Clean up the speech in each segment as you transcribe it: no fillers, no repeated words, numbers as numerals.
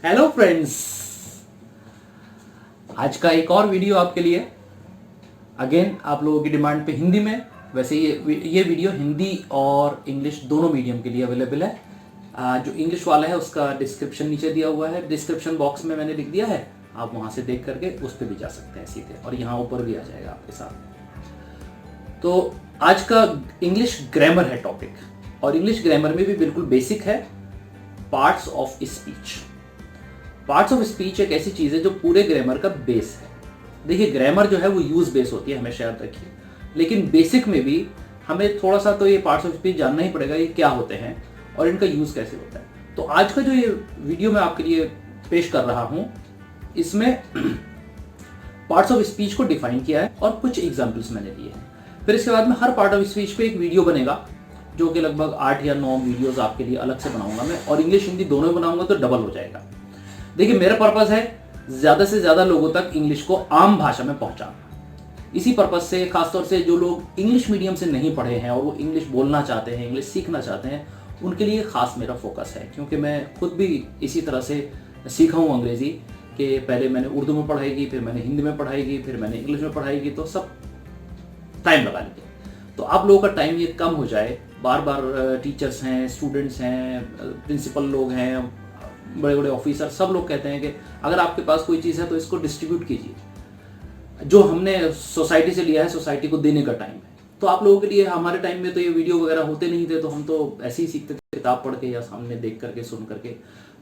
Hello friends, आज का एक और वीडियो आपके लिए। अगेन आप लोगों की डिमांड पे हिंदी में। वैसे ये वीडियो हिंदी और इंग्लिश दोनों मीडियम के लिए अवेलेबल है। जो इंग्लिश वाला है उसका डिस्क्रिप्शन नीचे दिया हुआ है, डिस्क्रिप्शन बॉक्स में मैंने लिख दिया है, आप वहां से देख करके उस पर भी जा सकते हैं सीधे, और यहाँ ऊपर भी आ जाएगा आपके साथ। तो आज का इंग्लिश ग्रामर है टॉपिक, और इंग्लिश ग्रामर में भी बिल्कुल बेसिक है, parts of speech. Parts of speech एक ऐसी चीज है जो पूरे ग्रामर का बेस है। देखिए, ग्रामर जो है वो यूज बेस होती है, हमेशा याद रखिए, लेकिन बेसिक में भी हमें थोड़ा सा तो ये पार्ट्स ऑफ स्पीच जानना ही पड़ेगा, ये क्या होते हैं और इनका यूज कैसे होता है। तो आज का जो ये वीडियो मैं आपके लिए पेश कर रहा हूं, इसमें पार्ट्स ऑफ स्पीच को डिफाइन किया है और कुछ एग्जाम्पल्स मैंने दिए हैं। फिर इसके बाद में हर पार्ट ऑफ स्पीच पे एक वीडियो बनेगा, जो कि लगभग 8 या 9 वीडियोस आपके लिए अलग से बनाऊंगा मैं, और इंग्लिश हिंदी दोनों में बनाऊंगा तो डबल हो जाएगा। देखिए, मेरा पर्पस है ज्यादा से ज्यादा लोगों तक इंग्लिश को आम भाषा में पहुंचाना। इसी पर्पस से, खासतौर से जो लोग इंग्लिश मीडियम से नहीं पढ़े हैं और वो इंग्लिश बोलना चाहते हैं, इंग्लिश सीखना चाहते हैं, उनके लिए खास मेरा फोकस है। क्योंकि मैं खुद भी इसी तरह से सीखा हूँ अंग्रेजी, कि पहले मैंने उर्दू में पढ़ाई की, फिर मैंने हिंदी में पढ़ाई की, फिर मैंने इंग्लिश में पढ़ाई की, तो सब टाइम लगा लिया। तो आप लोगों का टाइम ये कम हो जाए, बार बार टीचर्स हैं, स्टूडेंट्स हैं, प्रिंसिपल लोग हैं, बड़े बड़े ऑफिसर, सब लोग कहते हैं कि अगर आपके पास कोई चीज़ है तो इसको डिस्ट्रीब्यूट कीजिए। जो हमने सोसाइटी से लिया है, सोसाइटी को देने का टाइम है। तो आप लोगों के लिए, हमारे टाइम में तो ये वीडियो वगैरह होते नहीं थे, तो हम तो ऐसे ही सीखते थे, किताब पढ़ के या सामने देख करके, सुन करके।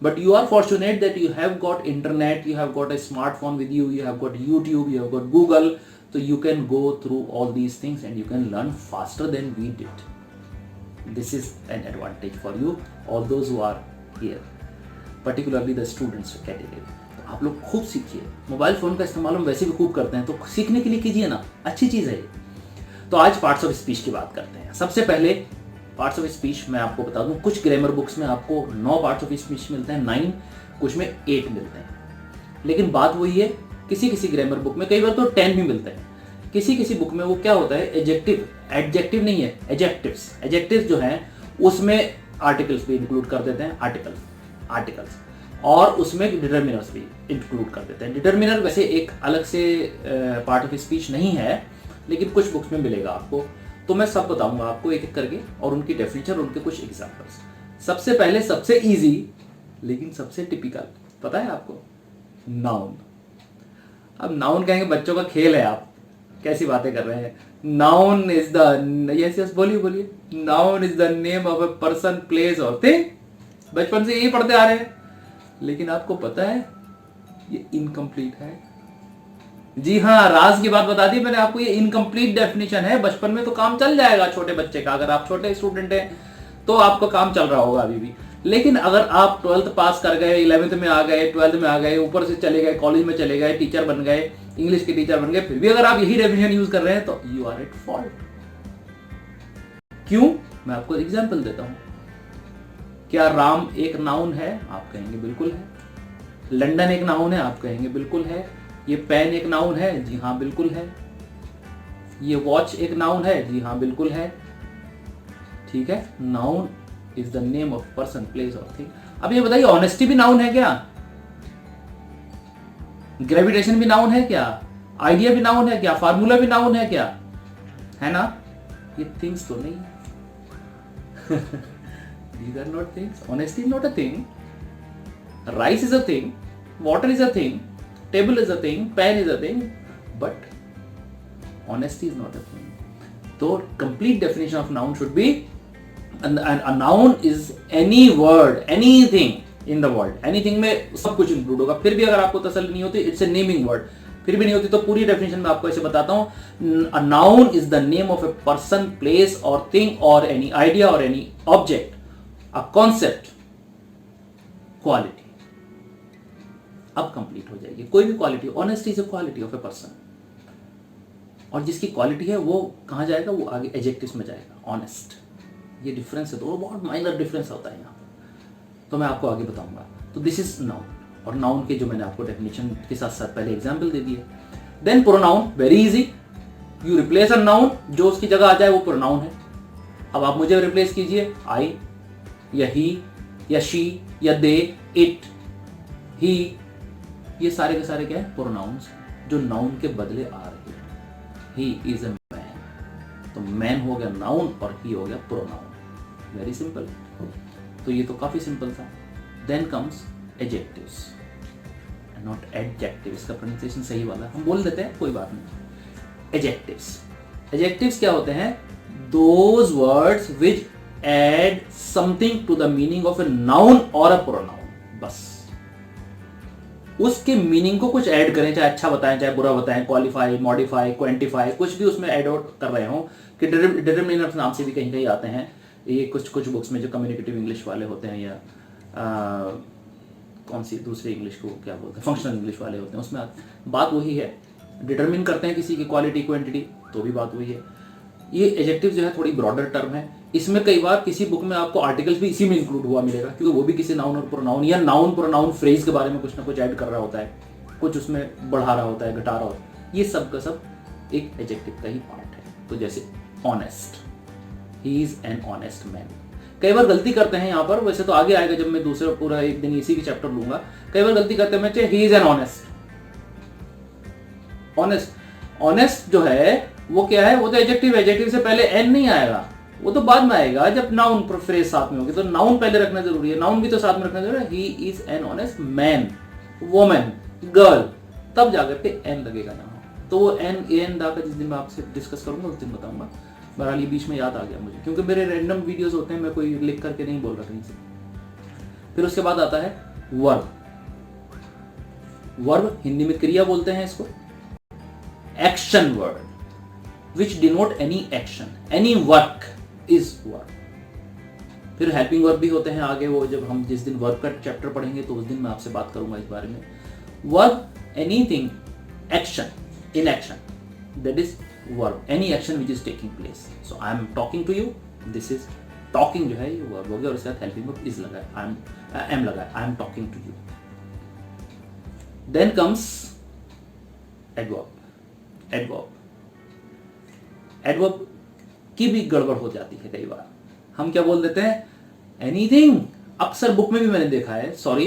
But you are fortunate that you have got internet, you have got a smartphone with you, you have got YouTube, you have got Google, तो you can go through all these things and you can learn faster than we did. This is an advantage for you, all those who are here, particularly the students category. तो आप लोग खूब सीखिए। Mobile phone का इस्तेमाल हम वैसे भी खूब करते हैं, तो सीखने के लिए कीजिए ना, अच्छी चीज है ये। तो आज पार्ट्स ऑफ स्पीच की बात करते हैं। सबसे पहले पार्ट्स ऑफ स्पीच मैं आपको बता दूं, कुछ ग्रामर बुक्स में आपको 9 पार्ट्स ऑफ स्पीच मिलते हैं, 9, कुछ में 8 मिलते हैं। लेकिन बात वही है, किसी किसी ग्रामर बुक में कई बार तो 10 भी मिलते हैं। किसी किसी बुक में वो क्या होता है, एडजेक्टिव, एडजेक्टिव नहीं है, एडजेक्टिव्स। एडजेक्टिव्स जो हैं उसमें आर्टिकल्स भी इंक्लूड कर देते हैं, आर्टिकल्स, और उसमें डिटरमिनर्स भी इंक्लूड कर देते हैं। डिटरमिनर वैसे एक अलग से पार्ट ऑफ स्पीच नहीं है, लेकिन कुछ बुक्स में मिलेगा आपको। तो मैं सब बताऊंगा आपको एक एक करके, और उनकी डेफिनेशन, उनके कुछ एग्जांपल्स। सबसे पहले, सबसे इजी लेकिन सबसे टिपिकल, पता है आपको, नाउन। अब नाउन कहेंगे बच्चों का खेल है, आप कैसी बातें कर रहे हैं। नाउन इज द, यस बोलिए, noun is the name of a person, place और थिंग। बचपन से यही पढ़ते आ रहे हैं, लेकिन आपको पता है ये इनकम्प्लीट है। जी हाँ, राज की बात बता दी मैंने आपको, ये इनकम्प्लीट डेफिनेशन है। बचपन में तो काम चल जाएगा छोटे बच्चे का, अगर आप छोटे स्टूडेंट हैं तो आपका काम चल रहा होगा अभी भी। लेकिन अगर आप 12th पास कर गए, 11th में आ गए, 12th में आ गए, ऊपर से चले गए, कॉलेज में चले गए, टीचर बन गए, इंग्लिश के टीचर बन गए, फिर भी अगर आप यही डेफिनेशन यूज कर रहे हैं तो यू आर एट फॉल्ट। क्यों? मैं आपको एग्जाम्पल देता हूं। क्या राम एक नाउन है? आप कहेंगे बिल्कुल है। लंदन एक नाउन है? आप कहेंगे बिल्कुल है। ये पेन एक नाउन है? जी हाँ बिल्कुल है। ये वॉच एक नाउन है? जी हाँ बिल्कुल है। ठीक है, noun is the name of person, place और थिंग। अब ये बताइए, ऑनेस्टी भी नाउन है क्या? ग्रेविटेशन भी नाउन है क्या? आइडिया भी नाउन है क्या? फार्मूला भी नाउन है क्या? है ना? ये थिंग्स तो नहीं है। These are not things. Honesty is not a thing. Rice is a thing. Water is a thing. Table is a thing. Pen is a thing. But honesty is not a thing. So complete definition of noun should be, a noun is any word, anything in the world. Anything में सब कुछ include होगा। फिर भी अगर आपको तसल्ली नहीं होती, it's a naming word. फिर भी नहीं होती तो पूरी डेफिनेशन में आपको ऐसे बताता हूं। A noun is the name of a person, place or thing or any idea or any object. A concept, quality। अब कंप्लीट हो जाएगी कोई भी quality. Honesty is a quality of a person, और जिसकी क्वालिटी है वो कहां जाएगा, वो आगे एडजेक्टिव्स में जाएगा। ऑनेस्ट, ये डिफरेंस है, तो बहुत माइनर डिफरेंस होता है यहाँ पर, तो मैं आपको आगे बताऊंगा। तो दिस इज नाउन, और नाउन के जो मैंने आपको डेफिनेशन के साथ साथ पहले एग्जाम्पल दे दिए। Then pronoun, very easy, you replace a noun, जो उसकी जगह आ जाए वो प्रोनाउन है। अब आप मुझे रिप्लेस कीजिए, आई या ही या शी या दे, इट, ही, ये सारे के सारे क्या है, प्रोनाउंस जो नाउन के बदले आ रहे हैं। ही इज ए मैन, तो मैन हो गया नाउन और ही हो गया प्रोनाउन। Very simple. तो ये तो काफी सिंपल था। Then comes adjectives, not adjective, इसका प्रोनाउंसिएशन सही वाला हम बोल देते हैं, कोई बात नहीं। एडजेक्टिव्स, एडजेक्टिव्स क्या होते हैं, those words which add something to the meaning of a noun और अ प्रोनाउन। बस उसके मीनिंग को कुछ ऐड करें, चाहे अच्छा बताएं चाहे बुरा बताएं, क्वालिफाई, मॉडिफाई, क्वांटिफाई, कुछ भी उसमें ऐड आउट कर रहे हो, कि डिटरमिनर्स नाम से भी कहीं कहीं आते हैं ये कुछ बुक्स में जो कम्युनिकेटिव इंग्लिश वाले होते हैं, या कौन सी दूसरी इंग्लिश को क्या बोलते हैं, फंक्शनल इंग्लिश वाले होते हैं, उसमें बात वही है। डिटरमिन करते हैं किसी की क्वालिटी क्वांटिटी, तो भी बात वही है। ये एडजेक्टिव जो है थोड़ी ब्रॉडर टर्म है। इसमें कई बार किसी बुक में आपको आर्टिकल्स भी इसी में इंक्लूड हुआ मिलेगा, क्योंकि वो भी किसी नाउन और प्रोनाउन या नाउन प्रोनाउन फ्रेज के बारे में कुछ ना कुछ ऐड कर रहा होता है, कुछ उसमें बढ़ा रहा होता है, घटा रहा होता है। ये सब का सब एक एडजेक्टिव का ही पार्ट है। तो जैसे honest, he is an honest man. कई बार गलती करते हैं यहाँ पर, वैसे तो आगे आएगा जब मैं दूसरा पूरा एक दिन इसी की चैप्टर लूंगा। कई बार गलती करते हैं, he is an honest. Honest जो है वो क्या है, वो तो एडजेक्टिव, एडजेक्टिव से पहले एन नहीं आएगा, वो तो बाद में आएगा जब नाउन फ्रेज साथ में होगी, तो नाउन पहले रखना जरूरी है, नाउन भी तो साथ में रखना जरूरी है। He is an honest man, women, girl, तब जाकर के एन लगेगा यहाँ। तो वो एन दा का जिस दिन मैं आपसे डिस्कस करूंगा उस दिन बताऊंगा। बहरहाल ये बीच में याद आ गया मुझे, क्योंकि मेरे रैंडम वीडियोस होते हैं, मैं कोई लिख करके नहीं बोल रहा कहीं से। फिर उसके बाद आता है वर्ब। वर्ब हिंदी में क्रिया बोलते हैं इसको। Action word which denote any action, any work is verb। फिर हेल्पिंग वर्ब भी होते हैं आगे, वो जब हम जिस दिन वर्ब का चैप्टर पढ़ेंगे तो उस दिन मैं आपसे बात करूंगा इस बारे में। Verb anything, action, in action, that is verb, any action which is taking place. So I am talking to you, this is talking जो है ये वर्ब हो गया, और इसके साथ हेल्पिंग वर्ब इज लगा है, आई एम लगा है, I am talking to you. Then comes adverb. Adverb की भी गड़बड़ हो जाती है कई बार। हम क्या बोल देते हैं, एनीथिंग। अक्सर बुक में भी मैंने देखा है, सॉरी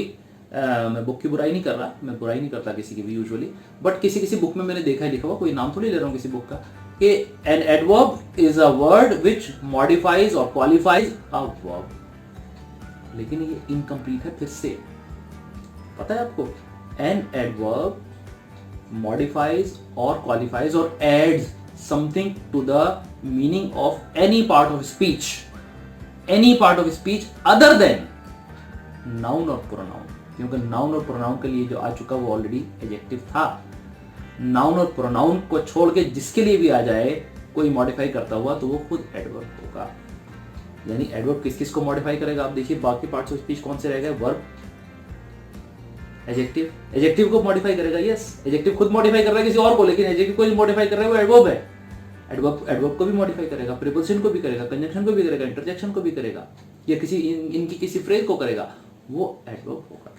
मैं बुक की बुराई नहीं कर रहा, मैं बुराई नहीं करता किसी की भी यूजुअली, बट किसी बुक में मैंने देखा है लिखा हुआ, कोई नाम थोड़ी ले रहा हूँ किसी बुक का, कि an adverb is a word which modifies और क्वालिफाइज अ वर्ब। लेकिन ये इनकम्प्लीट है। फिर से पता है आपको, एन एडवर्ब मॉडिफाइज और क्वालिफाइज और ads something to the meaning of any part of speech other than noun और pronoun। क्योंकि noun और pronoun के लिए जो आ चुका वो ऑलरेडी एडजेक्टिव था। noun और pronoun को छोड़ के जिसके लिए भी आ जाए कोई मॉडिफाई करता हुआ तो वो खुद एडवर्ब होगा। यानी एडवर्ब किस किस को मॉडिफाई करेगा, आप देखिए बाकी पार्ट्स ऑफ स्पीच कौन से रहेगा, वर्ब, एडजेक्टिव को मॉडिफाई करेगा। यस, एडजेक्टिव खुद मॉडिफाई कर रहा है किसी और को, लेकिन एडजेक्टिव को मॉडिफाई कर रहा है वो एडवर्ब है। एडवर्ब को भी मॉडिफाई करेगा, प्रीपोजिशन को भी करेगा, कंजंक्शन को भी करेगा, इंटरजेक्शन को भी करेगा, या किसी इनकी किसी फ्रेज को करेगा, वो एडवर्ब होगा।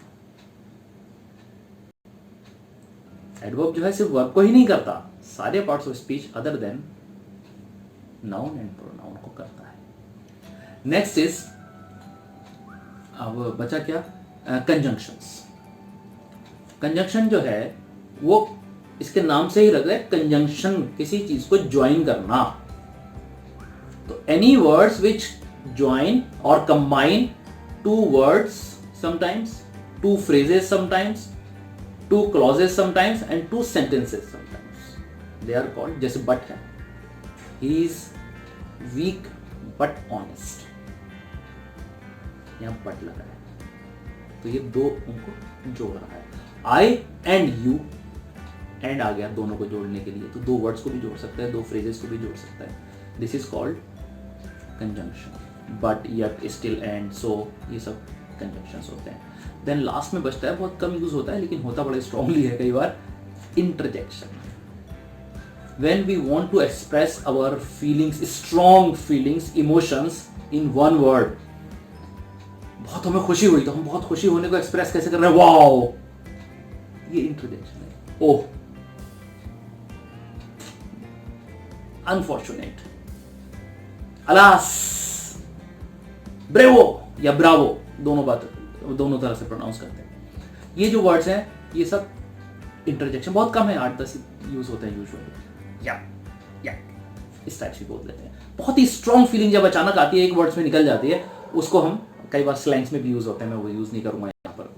एडवर्ब जो है सिर्फ वर्ब को ही नहीं करता, सारे parts of speech other than noun and pronoun को करता है। नेक्स्ट इज, अब बचा क्या, कंजंक्शंस। कंजंक्शन जो है वो इसके नाम से ही लग रहा है, कंजंक्शन, किसी चीज को ज्वाइन करना। तो एनी वर्ड्स विच ज्वाइन और combine two words sometimes, two phrases sometimes, two clauses sometimes and two sentences sometimes, they are called. जैसे बट है, he is weak but honest, यहां बट लगा है, तो ये दो उनको जोड़ रहा है। आई एंड यू, एंड आ गया दोनों को जोड़ने के लिए, तो दो वर्ड्स को भी जोड़ सकता है, दो फ्रेजेस को भी जोड़ सकता है। This is called conjunction. But, yet, still, and, so, ये सब कंजंक्शंस होते हैं। देन लास्ट में बचता है, बहुत कम यूज होता है लेकिन होता बड़े स्ट्रांगली है कई बार, interjection. When we want to express our feelings, strong feelings, emotions in one word. बहुत हमें खुशी हुई तो हम बहुत खुशी होने को एक्सप्रेस कैसे कर रहे हैं, वाओ, ये इंटरजेक्शन है। ओह, अनफॉर्चुनेट, अलास, ब्रेवो या ब्रावो, दोनों तरह से प्रोनाउंस करते हैं। ये जो वर्ड्स हैं ये सब इंटरजेक्शन बहुत कम है, 8-10 यूज होते हैं यूजुअली, या इस टाइप से बोल देते हैं। बहुत ही स्ट्रॉन्ग फीलिंग जब अचानक आती है, एक वर्ड्स में निकल जाती है, उसको हम कई बार स्लैंग्स में भी यूज होते हैं, मैं वो यूज नहीं करूंगा यहाँ पर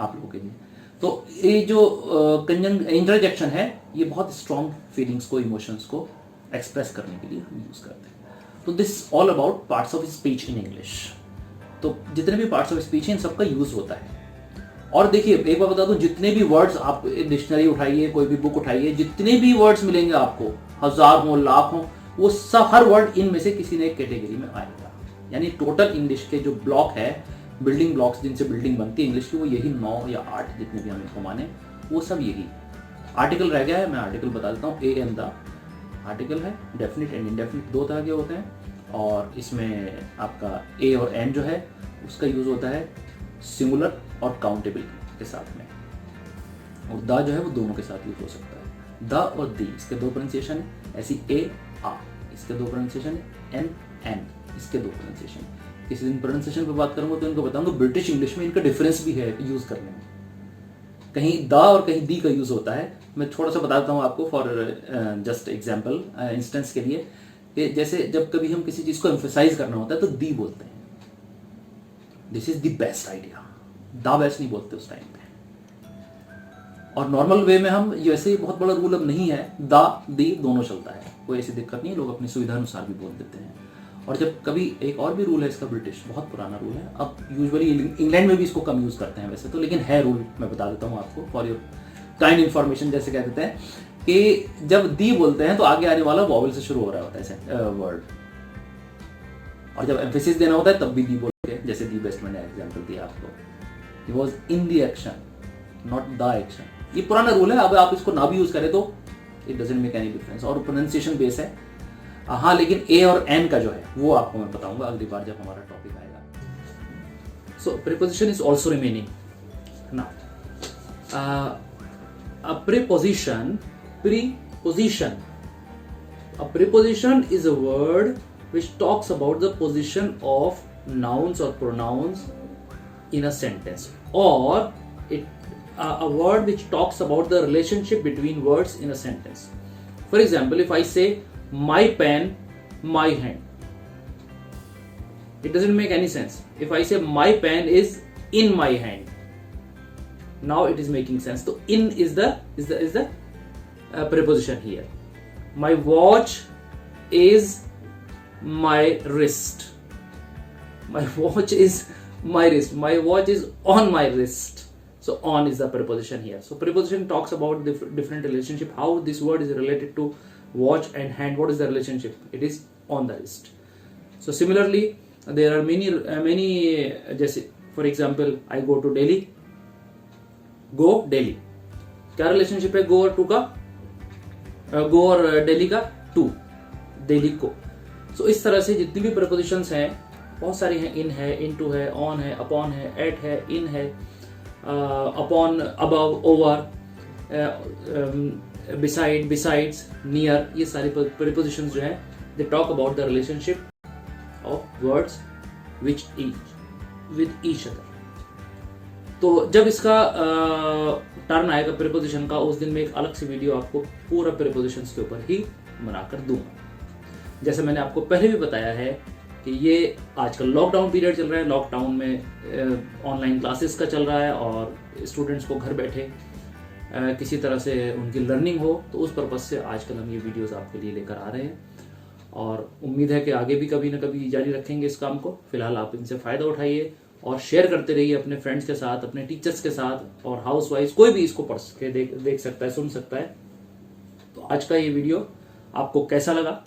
आप लोगों के लिए। तो ये जो इंटरजेक्शन है ये बहुत स्ट्रॉन्ग फीलिंग्स को, इमोशंस को एक्सप्रेस करने के लिए हम यूज करते हैं। तो this all about parts of speech in English. तो जितने भी पार्ट्स ऑफ स्पीच हैं इन सबका यूज होता है। और देखिए एक बार बता दूं, जितने भी वर्ड्स आप डिक्शनरी उठाइए, कोई भी बुक उठाइए, जितने भी वर्ड्स मिलेंगे आपको, 1000 हो, लाख हो, वो सब हर वर्ड इनमें से किसी ने एक कैटेगरी में आएगा। यानी टोटल इंग्लिश के जो ब्लॉक है, बिल्डिंग ब्लॉक्स जिनसे बिल्डिंग बनती है इंग्लिश की, वो यही 9 या 8 जितने भी हम इनको माने, वो सब यही। आर्टिकल रह गया है, मैं आर्टिकल बता देता हूँ। ए एंड द आर्टिकल है, डेफिनिट एंड इनडेफिनिट 2 तरह के होते हैं। और इसमें आपका ए और एन जो है उसका यूज होता है सिंगुलर और काउंटेबल के साथ में, और द जो है वो दोनों के साथ यूज हो सकता है। द और दी इसके 2 प्रोनाउंसिएशन है, ऐसी ए आ इसके 2 प्रोनाउंसिएशन है, एन एन इसके 2 प्रोनाउंसिएशन। किसी दिन प्रोनाउंसिएशन पे बात करूंगा तो इनको बताऊंगा ब्रिटिश इंग्लिश में इनका डिफरेंस भी है यूज करने में, कहीं द और कहीं दी का यूज होता है। मैं थोड़ा सा बताता हूँ आपको फॉर जस्ट एग्जांपल, इंस्टेंस के लिए, कि जैसे जब कभी हम किसी चीज को एम्फेसाइज करना होता है तो दी बोलते हैं, this is the best idea, the best नहीं बोलते उस टाइम पे। और नॉर्मल वे में हम वैसे बहुत बड़ा रूल अब नहीं है, द दी दोनों चलता है, कोई ऐसी दिक्कत नहीं है, लोग अपनी सुविधा अनुसार भी बोल देते हैं। और जब कभी एक और भी रूल है इसका, ब्रिटिश बहुत पुराना रूल है, अब यूजुअली इंग्लैंड में भी इसको कम यूज करते हैं वैसे तो, लेकिन है रूल, मैं बता देता हूँ आपको फॉर योर काइंड इन्फॉर्मेशन। जैसे कह देते हैं कि जब दी बोलते हैं तो आगे आने वाला वॉवल से शुरू हो रहा होता है वर्ड, और जब एम्फेसिस देना होता है तब भी दी बोलते हैं। जैसे दी बेस्ट मैंने एग्जांपल दिया आपको, he was in the action not the action. ये पुराना रूल है, अब आप इसको ना भी यूज करें तो it doesn't make any difference, और प्रोनाउंसिएशन बेस है। हाँ, लेकिन ए और एन का जो है वो आपको मैं बताऊंगा अगली बार जब हमारा टॉपिक आएगा। सो प्रीपोजिशन इज ऑल्सो रिमेनिंग ना। A preposition is a word which talks about the position of nouns or pronouns in a sentence, or a word which talks about the relationship between words in a sentence. For example, if I say my pen, my hand, it doesn't make any sense. If I say my pen is in my hand, now it is making sense. So in is the preposition here. My watch is my wrist. My watch is my wrist. My watch is on my wrist. So on is the preposition here. So preposition talks about different relationship, how this word is related to watch and hand. What is the relationship? It is on the wrist. So similarly there are many जैसे for example I go to Delhi. Go daily, क्या relationship है गो और to का, गो और daily का, to daily को। सो इस तरह से जितनी भी प्रीपोजिशंस हैं बहुत सारी हैं, इन है, इनटू है, ऑन है, अपॉन है, एट है, इन है, upon, above, over, beside, besides, near, ये सारी प्रीपोजिशंस जो हैं they talk about the relationship of words which with each other. तो जब इसका टर्न आएगा प्रीपोजिशन का, उस दिन में एक अलग से वीडियो आपको पूरा प्रीपोजिशंस के ऊपर ही बनाकर दूंगा। जैसे मैंने आपको पहले भी बताया है कि ये आजकल लॉकडाउन पीरियड चल रहा है, लॉकडाउन में ऑनलाइन क्लासेस का चल रहा है और स्टूडेंट्स को घर बैठे किसी तरह से उनकी लर्निंग हो, तो उस पर्पज़ से आजकल हम ये वीडियोस आपके लिए लेकर आ रहे हैं, और उम्मीद है कि आगे भी कभी ना कभी जारी रखेंगे इस काम को। फिलहाल आप इनसे फ़ायदा उठाइए और शेयर करते रहिए अपने फ्रेंड्स के साथ, अपने टीचर्स के साथ, और हाउस वाइफ कोई भी इसको पढ़ के देख सकता है, सुन सकता है। तो आज का ये वीडियो आपको कैसा लगा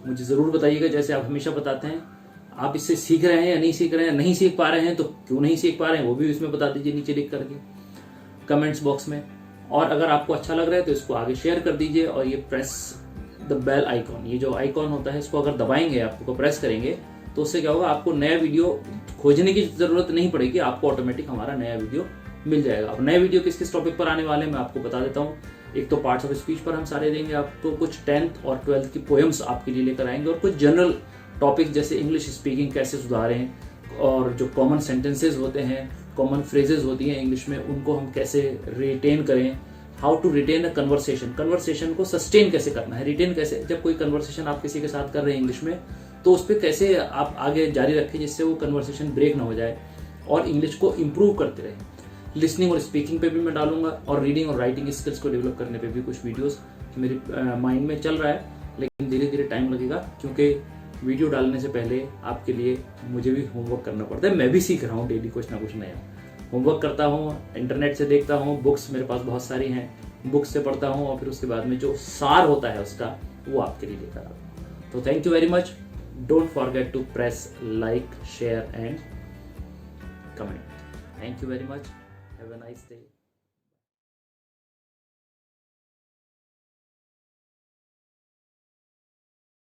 मुझे ज़रूर बताइएगा। जैसे आप हमेशा बताते हैं, आप इससे सीख रहे हैं या नहीं सीख रहे हैं, नहीं सीख पा रहे हैं तो क्यों नहीं सीख पा रहे हैं वो भी इसमें बता दीजिए नीचे लिख करके कमेंट्स बॉक्स में। और अगर आपको अच्छा लग रहा है तो इसको आगे शेयर कर दीजिए, और ये प्रेस द बेल आइकॉन, ये जो आइकॉन होता है इसको अगर दबाएंगे, आपको प्रेस करेंगे तो उससे क्या होगा, आपको नया वीडियो खोजने की जरूरत नहीं पड़ेगी, आपको ऑटोमेटिक हमारा नया वीडियो मिल जाएगा। अब नए वीडियो किस किस टॉपिक पर आने वाले हैं मैं आपको बता देता हूँ। एक तो पार्ट्स ऑफ स्पीच पर हम सारे देंगे आपको, कुछ 10th और 12th की पोएम्स आपके लिए लेकर आएंगे, और कुछ जनरल टॉपिक जैसे इंग्लिश स्पीकिंग कैसे सुधारें, और जो कॉमन सेंटेंसेस होते हैं कॉमन फ्रेजेस होती हैं इंग्लिश में, उनको हम कैसे रिटेन करें, how to retain a conversation, conversation को सस्टेन कैसे करना है, रिटेन कैसे, जब कोई कन्वर्सेशन आप किसी के साथ कर रहे हैं इंग्लिश में तो उस पर कैसे आप आगे जारी रखें जिससे वो कन्वर्सेशन ब्रेक ना हो जाए और इंग्लिश को इम्प्रूव करते रहें। लिसनिंग और स्पीकिंग पे भी मैं डालूंगा और रीडिंग और राइटिंग स्किल्स को डेवलप करने पे भी कुछ वीडियोस मेरे माइंड में चल रहा है, लेकिन धीरे धीरे टाइम लगेगा क्योंकि वीडियो डालने से पहले आपके लिए मुझे भी होमवर्क करना पड़ता है। मैं भी सीख रहा हूँ डेली कुछ ना कुछ नया, होमवर्क करता हूँ, इंटरनेट से देखता हूँ, बुक्स मेरे पास बहुत सारी हैं, बुक्स से पढ़ता हूँ और फिर उसके बाद में जो सार होता है उसका वो आपके लिए लेकर आता हूँ। तो thank you very much. Don't forget to press like, share and comment. Thank you very much. Have a nice day.